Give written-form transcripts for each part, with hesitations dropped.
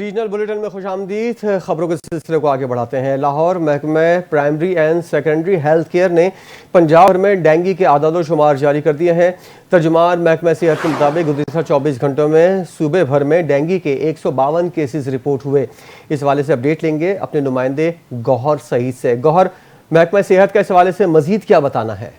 Regional bulletin में खुशामदीद। खबरों के सिलसिले को आगे बढ़ाते हैं। लाहौर महकमा primary and secondary health care ने पंजाब भर में डेंगू के आदाद शुमार जारी कर दिए हैं। तर्जुमान महकमा सेहत के मुताबिक गुज़िश्ता 24 घंटों में सूबे भर में डेंगू के 152 केसेस रिपोर्ट हुए। इस हवाले से अपडेट लेंगे अपने नुमाइंदे गौहर सईद से। गौहर, महकमा सेहत का इस हवाले से मजीद क्या बताना है?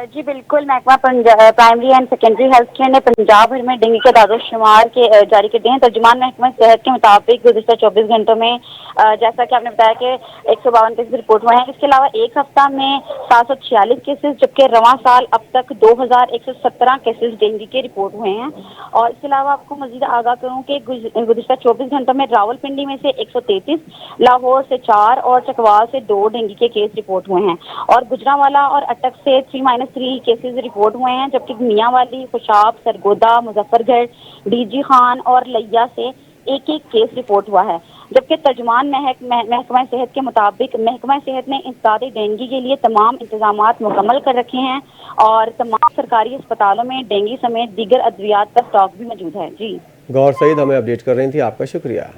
जी बिल्कुल, महकमा primary and secondary health care ने पंजाब भर में डेंगू के दादो शुमार के जारी कर दिए हैं। तर्जुमान महकमा सेहत के मुताबिक गुज़िश्ता 24 घंटों में जैसा कि आपने बताया कि 152 केसेस रिपोर्ट हुए हैं। इसके अलावा एक हफ्ता में 746 केसेस, जबकि रवां साल अब तक 2117 केसेस डेंगू के रिपोर्ट हुए हैं। और इसके अलावा आपको मजीद आगाह करूँ कि गुज़िश्ता 24 घंटों में रावलपिंडी में से 133, लाहौर से 4 और चकवाल से 2 डेंगू के केस रिपोर्ट हुए हैं। और गुजरांवाला और अटक से 3-3 केसेस रिपोर्ट हुए हैं, जबकि मियांवाली, खुशाब, सरगोदा, मुजफ्फरगढ़, डीजी खान और लिया से एक केस रिपोर्ट हुआ है। जबकि तर्जुमान महकमा सेहत के मुताबिक महकमा सेहत ने इंसदाद डेंगू के लिए तमाम इंतजामात मुकम्मल कर रखे हैं और तमाम सरकारी अस्पतालों में डेंगू समेत दीगर अद्वियात का स्टॉक भी मौजूद है। जी गौर सईद हमें अपडेट कर रही थी, आपका शुक्रिया।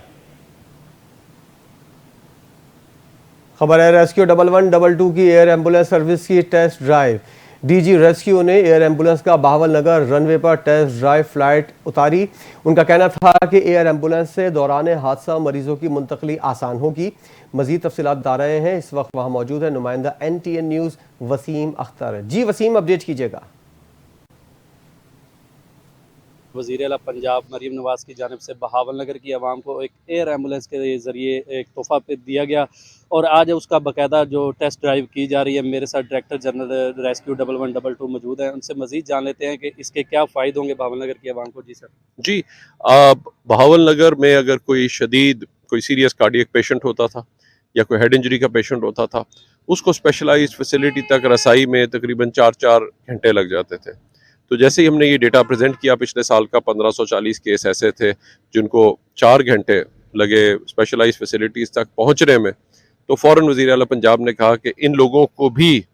खबर है रेस्क्यू 1112 की एयर एम्बुलेंस सर्विस की टेस्ट ड्राइव। डीजी रेस्क्यू ने एयर एम्बुलेंस का बहावल नगर रनवे पर टेस्ट ड्राइव फ्लाइट उतारी। उनका कहना था कि एयर एम्बुलेंस से दौरान हादसा मरीजों की मुंतकली आसान होगी। मजीद तफसीलात बता रहे हैं, इस वक्त वहाँ मौजूद है नुमाइंदा NTN न्यूज़ वसीम अख्तर। जी वसीम, अपडेट कीजिएगा। वज़ीर आला पंजाब मरीम नवाज़ की जानिब से बहावल नगर की आवाम को एक एयर एम्बुलेंस के ज़रिए एक तोहफ़ा दिया गया और आज उसका बाकायदा जो टेस्ट ड्राइव की जा रही है। मेरे साथ डायरेक्टर जनरल रेस्क्यू 1112 मौजूद हैं, उनसे मज़ीद जान लेते हैं कि इसके क्या फ़ायदे होंगे बहावल नगर की आवाम को। जी सर। जी, बहावल नगर में अगर कोई सीरियस कार्डियक पेशेंट होता था या कोई हेड इंजरी का पेशेंट होता था, उसको स्पेशलाइज्ड फैसिलिटी तक रसाई में तकरीबन 4 घंटे लग जाते थे। तो जैसे ही हमने ये डेटा प्रेजेंट किया, पिछले साल का 1540 केस ऐसे थे जिनको 4 घंटे लगे स्पेशलाइज्ड फैसिलिटीज़ तक पहुंचने में, तो फ़ौरन वज़ीर आला पंजाब ने कहा कि इन लोगों को भी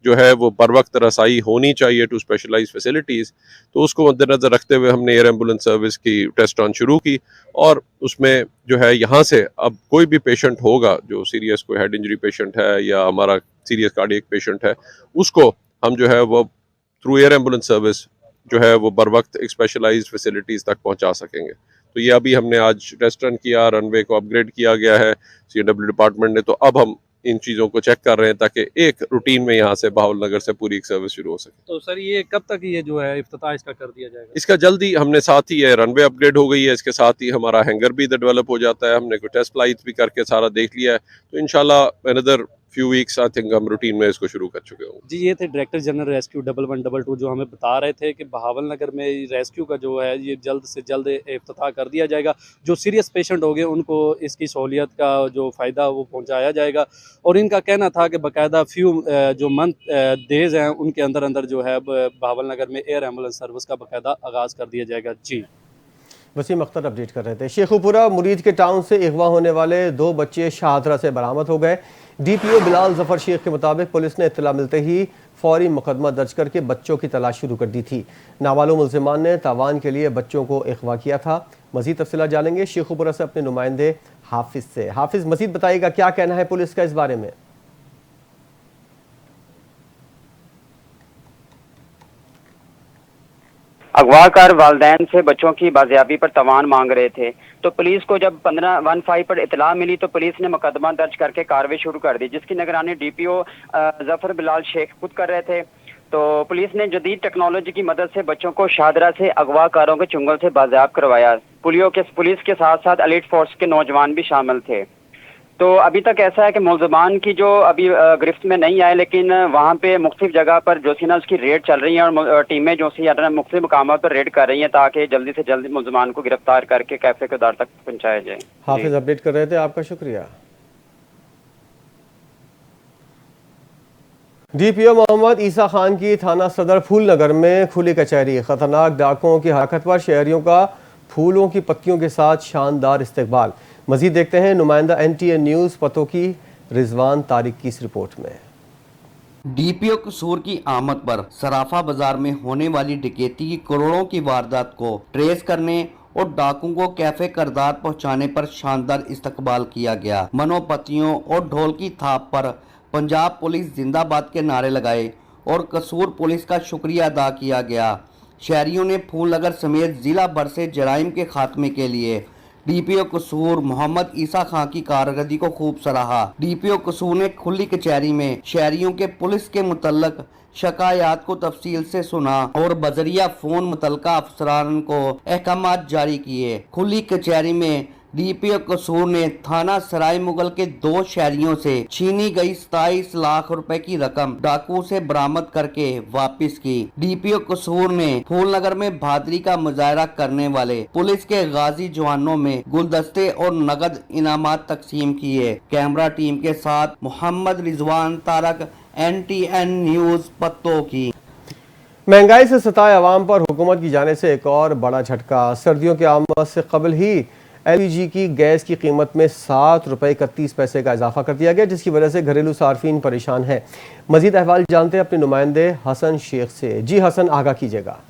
जो है वो बर वक्त रसाई होनी चाहिए टू स्पेशलाइज्ड फैसिलिटीज़। तो उसको मद्देनज़र रखते हुए हमने एयर एम्बुलेंस सर्विस की टेस्ट रन शुरू की और उसमें जो है यहाँ से अब कोई भी पेशेंट होगा जो सीरियस कोई हेड इंजरी पेशेंट है या हमारा सीरियस कार्डियक पेशेंट है, उसको हम जो है वो थ्रू एयर एम्बुलेंस सर्विस जो है वो बर वक्त एक स्पेशलाइज्ड फैसिलिटीज़ तक पहुंचा सकेंगे। तो ये अभी हमने आज टेस्ट रन किया, रनवे को अपग्रेड किया गया है CW डिपार्टमेंट ने। तो अब हम इन चीज़ों को चेक कर रहे हैं ताकि एक रूटीन में यहाँ से बहावल नगर से पूरी एक सर्विस शुरू हो सके। तो सर ये कब तक ये जो है इफ्तिताह इसका कर दिया जाएगा? इसका जल्दी, हमने साथ ही रनवे अपग्रेड हो गई है, इसके साथ ही हमारा हैंगर भी इधर डेवलप हो जाता है। हमने कोई टेस्ट फ्लाइट भी करके सारा देख लिया है, तो इंशाल्लाह another few weeks I think हम रूटीन में इसको शुरू कर चुके होंगे। जी, ये थे डायरेक्टर जनरल रेस्क्यू 1112 जो हमें बता रहे थे कि बहावल नगर में रेस्क्यू का जो है ये जल्द से जल्द इफ्तिताह कर दिया जाएगा। जो सीरियस पेशेंट हो गए उनको इसकी सहूलियत का जो फ़ायदा वो पहुंचाया जाएगा। और इनका कहना था कि बाकायदा फ्यू जो मंथ डेज़ हैं उनके अंदर अंदर जो है बहावल नगर में एयर एम्बुलेंस सर्विस का बाकायदा आगाज़ कर दिया जाएगा। जी वसीम अख्तर अपडेट कर रहे थे। शेखुपुरा मुरीद के टाउन से अगवा होने वाले 2 बच्चे शाहदरा से बरामद हो गए। DPO बिलाल जफर शेख के मुताबिक पुलिस ने इत्तला मिलते ही फौरी मुकदमा दर्ज करके बच्चों की तलाश शुरू कर दी थी। नामालूम मुल्जिमान ने तावान के लिए बच्चों को अगवा किया था। मजीद तफसीलात जानेंगे शेखुपुरा से अपने नुमाइंदे हाफिज से। हाफिज, मजीद बताइएगा क्या कहना है पुलिस का इस बारे में? अगवाकार वालिदैन से बच्चों की बाजियाबी पर तवान मांग रहे थे, तो पुलिस को जब 1515 पर इतला मिली तो पुलिस ने मुकदमा दर्ज करके कार्रवाई शुरू कर दी, जिसकी निगरानी DPO जफर बिलाल शेख खुद कर रहे थे। तो पुलिस ने जदीद टेक्नोलॉजी की मदद से बच्चों को शाहदरा से अगवाकारों के चुंगल से बाजियाब करवाया। पुलिस के साथ साथ एलीट फोर्स के नौजवान भी शामिल थे। तो अभी तक ऐसा है कि मुल्ज़िमान की जो अभी गिरफ्त में नहीं आए, लेकिन वहाँ पे मुख्तलिफ जगह पर जो सी ना उसकी रेड चल रही है और टीमें जो सी मुख्तलिफ मकाम पर रेड कर रही हैं ताकि जल्दी से जल्दी मुल्ज़िमान को गिरफ्तार करके कैफे के दार तक पहुँचाया जाए। हाफिज अपडेट कर रहे थे, आपका शुक्रिया। DPO मोहम्मद ईसा खान की थाना सदर फूल नगर में खुली कचहरी। खतरनाक डाकुओं की हरकत पर शहरियों का फूलों की पत्तियों के साथ शानदार इस्तकबाल। मजीद देखते हैं नुमाइंदा NTN न्यूज़ पतों की रिजवान तारिक की इस रिपोर्ट में। DPO कसूर की आमद पर सराफा बाजार में होने वाली डकैती की करोड़ों की वारदात को ट्रेस करने और डाकुओं को कैफे करदार पहुंचाने पर शानदार इस्तकबाल किया गया। मनोपतियों और ढोल की थाप पर पंजाब पुलिस जिंदाबाद के नारे लगाए और कसूर पुलिस का शुक्रिया अदा किया गया। शहरियों ने फूलनगर समेत जिला भर से जराइम के खात्मे के लिए डीपीओ कसूर मोहम्मद ईसा खां की कारकर्दगी को खूब सराहा। डीपीओ कसूर ने खुली कचहरी में शहरियों के पुलिस के मुतल्लक शिकायत को तफसील से सुना और बजरिया फोन मुतलका अफसरान को अहकामात जारी किए। खुली कचहरी में डीपीओ कसूर ने थाना सराय मुगल के 2 शहरियों से छीनी गई 27 लाख रुपए की रकम डाकू से बरामद करके वापस की। डीपीओ कसूर ने फूलनगर में बहादुरी का मुजाहरा करने वाले पुलिस के गाजी जवानों में गुलदस्ते और नगद इनामात तकसीम किए। कैमरा टीम के साथ मोहम्मद रिजवान तारक, NTN न्यूज पत्तों की। महंगाई से सताए अवाम पर हुकूमत की जाने से एक और बड़ा झटका। सर्दियों की आमद से कबल ही LPG की गैस की कीमत में 7 रुपये 31 पैसे का इजाफा कर दिया गया, जिसकी वजह से घरेलू सार्फिन परेशान हैं। मजीद अहवाल जानते हैं अपने नुमाइंदे हसन शेख से। जी हसन, आगाह कीजिएगा।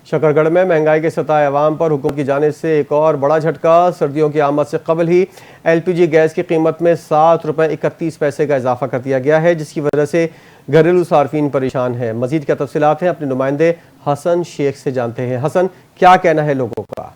शकरगढ़ में महंगाई के सताए अवाम पर हुकूमत की जाने से एक और बड़ा झटका। सर्दियों की आमद से कबल ही LPG गैस की कीमत में 7 रुपये 31 पैसे का इजाफा कर दिया गया है, जिसकी वजह से घरेलू सार्फिन परेशान है। मजीद क्या तफसीलात हैं अपने नुमाइंदे हसन शेख से जानते हैं। हसन, क्या कहना है लोगों का?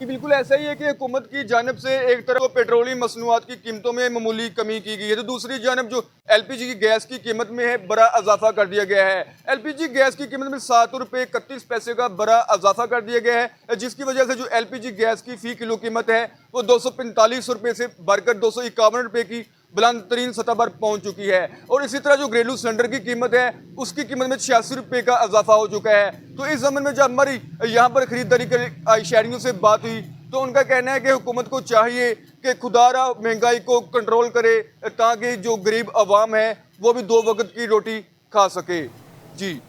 बिल्कुल ऐसा ही है कि हुकूमत की जानिब से एक तरफ पेट्रोलियम मसनूआत की कीमतों में मामूली कमी की गई है, तो दूसरी जानिब जो LPG की गैस की कीमत में है बड़ा इजाफा कर दिया गया है। LPG गैस की कीमत में 7 रुपये 31 पैसे का बड़ा इजाफा कर दिया गया है, जिसकी वजह से जो LPG गैस की फ़ी किलो कीमत है वो 245 रुपये से बढ़कर 251 रुपये की बुलंद तरीन सतह पर पहुंच चुकी है। और इसी तरह जो घरेलू सिलेंडर की कीमत है उसकी कीमत में 86 रुपये का इजाफा हो चुका है। तो इस ज़मन में जब हमारी यहाँ पर खरीदारी कर शहरियों से बात हुई तो उनका कहना है कि हुकूमत को चाहिए कि खुदारा महंगाई को कंट्रोल करे, ताकि जो गरीब आवाम है वो भी 2 वक्त की रोटी खा सके। जी,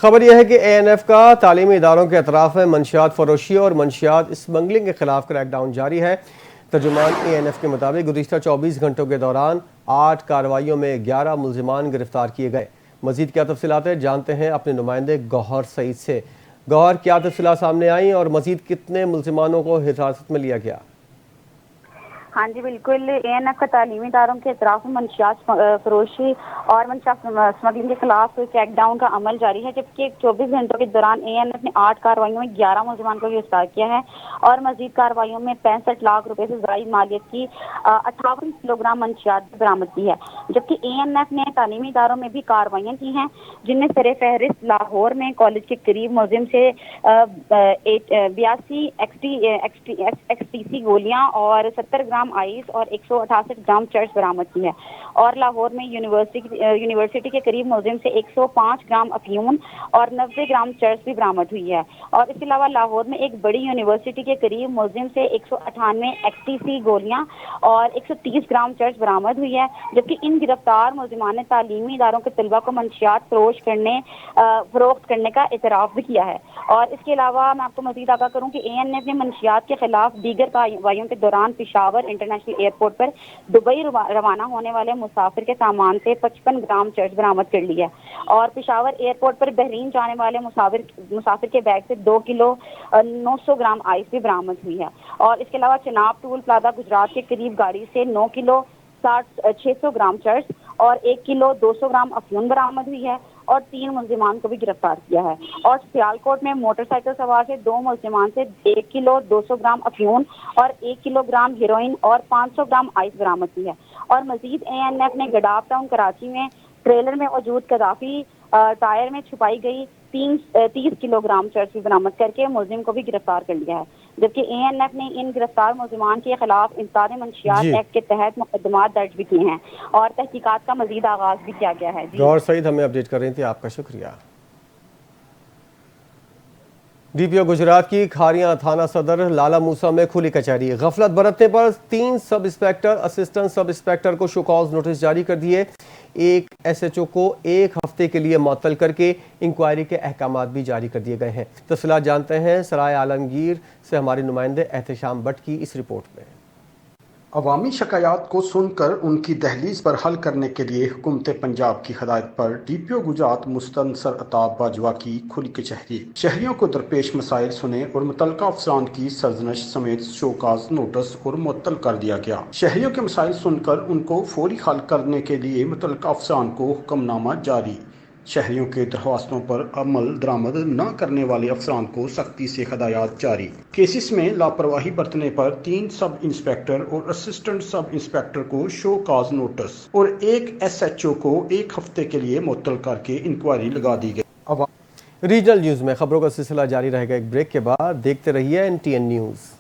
खबर यह है कि ANF का तालीमी इदारों के अतराफ में मंशियात फरोशी और मंशियात स्मगलिंग के खिलाफ क्रैकडाउन जारी है। तर्जुमान ANF के मुताबिक गुज़िश्ता 24 घंटों के दौरान 8 कार्रवाइयों में 11 मुल्ज़िमान गिरफ्तार किए गए। मज़ीद क्या तफसीलात है जानते हैं अपने नुमाइंदे गौहर सईद से। गौहर, क्या तफसीलात सामने आई और मज़ीद कितने मुल्ज़िमानों को हिरासत में लिया गया? हाँ जी बिल्कुल, ANF का तालीमी इदारों के अतराफ में मंशियात फरोशी और मंशियात स्मगलिंग के खिलाफ क्रैकडाउन का अमल जारी है, जबकि 24 घंटों के दौरान ANF ने 8 कार्रवाइयों में 11 मुल्ज़िमान को गिरफ्तार किया है और मजीद कार्रवाइयों में 65 लाख रुपए से ज़ायद मालियत की 58 किलोग्राम मंशियात बरामद की है। जबकि ANF ने तालीमी इदारों में भी कार्रवाइयाँ की हैं, जिनमें सरे फहरिस्त लाहौर में कॉलेज के करीब मुलजिम से 82 XTC गोलियाँ और 70 ग्राम आइस और 168 ग्राम चर्च बरामद की है। और लाहौर में यूनिवर्सिटी के करीब मुलजिम से 105 ग्राम अफीम और 90 ग्राम चर्च भी बरामद हुई है। और इसके अलावा लाहौर में एक बड़ी यूनिवर्सिटी के करीब मुलजिम से 198 XTC गोलियां और 130 ग्राम चर्च बरामद हुई है। जबकि इन गिरफ्तार मुलजिमान ने तालीमी इदारों के तलबा को मंशियात फरोख्त करने का इतराफ़ भी किया है। और इसके अलावा मैं आपको मज़ीद आगाह करूँ कि ANF ने मंशियात के खिलाफ दीगर कार्रवाइयों के दौरान पेशावर इंटरनेशनल एयरपोर्ट पर दुबई रवाना होने वाले मुसाफिर के सामान से 55 ग्राम चर्च बरामद कर लिया। और पेशावर एयरपोर्ट पर बहरीन जाने वाले मुसाफिर के बैग से 2 किलो 900 ग्राम आइस भी बरामद हुई है। और इसके अलावा चनाब टूल प्लाजा गुजरात के करीब गाड़ी से 9 किलो 600 ग्राम चर्च और 1 किलो 200 ग्राम अफीम बरामद हुई है और 3 मुल्जिमान को भी गिरफ्तार किया है। और सियालकोट में मोटरसाइकिल सवार से 2 मुल्जिमान से 1 किलो 200 ग्राम अफीम और 1 किलोग्राम हेरोइन और 500 ग्राम आइस बरामद की है। और मजीद ANF ने गडाफ टाउन कराची में ट्रेलर में मौजूद कदाफी टायर में छुपाई गई 30 किलोग्राम चर्च भी बरामद करके मुलजिम को भी गिरफ्तार कर लिया है। जबकि ANF ने इन गिरफ्तार मुलजिमान के खिलाफ इंसानी मंशियात एक्ट के तहत मुकदमा दर्ज भी किए हैं और तहकीकात का मजीद आगाज भी किया गया है। गौर सईद हमें अपडेट कर रही थी, आपका शुक्रिया। DPO गुजरात की खारियां थाना सदर लाला मूसा में खुली कचहरी। गफलत बरतने पर 3 sub inspector assistant sub inspector को शो कॉज नोटिस जारी कर दिए। एक SHO को 1 हफ्ते के लिए मुअत्तल करके इंक्वायरी के अहकामात भी जारी कर दिए गए हैं। तफसीलात जानते हैं सराय आलमगीर से हमारे नुमाइंदे एहतशाम भट्ट की इस रिपोर्ट में। अवामी शिकायत को सुनकर उनकी दहलीज पर हल करने के लिए हुकूमत पंजाब की हदायत पर DPO गुजरात मुस्तनसर अताब बाजवा की खुली कचहरी। शहरियों को दरपेश मसाइल सुने और मुतल्लिका अफसरान की सरजनश समेत शोकाज नोटिस और मुअत्तल कर दिया गया। शहरियों के मसाइल सुनकर उनको फौरी हल करने के लिए मुतल्लिका अफसरान को हुक्मनामा जारी। शहरियों के दरख्वास्तों पर अमल दरामद न करने वाले अफसरान को सख्ती से हदायत जारी। केसेस में लापरवाही बरतने पर 3 सब इंस्पेक्टर और असिस्टेंट सब इंस्पेक्टर को शो काज नोटिस और 1 SHO को 1 हफ्ते के लिए मुअत्तल करके इंक्वायरी लगा दी गई। रीजनल न्यूज़ में खबरों का सिलसिला जारी रहेगा। एक ब्रेक के बाद देखते रहिए NTN न्यूज़।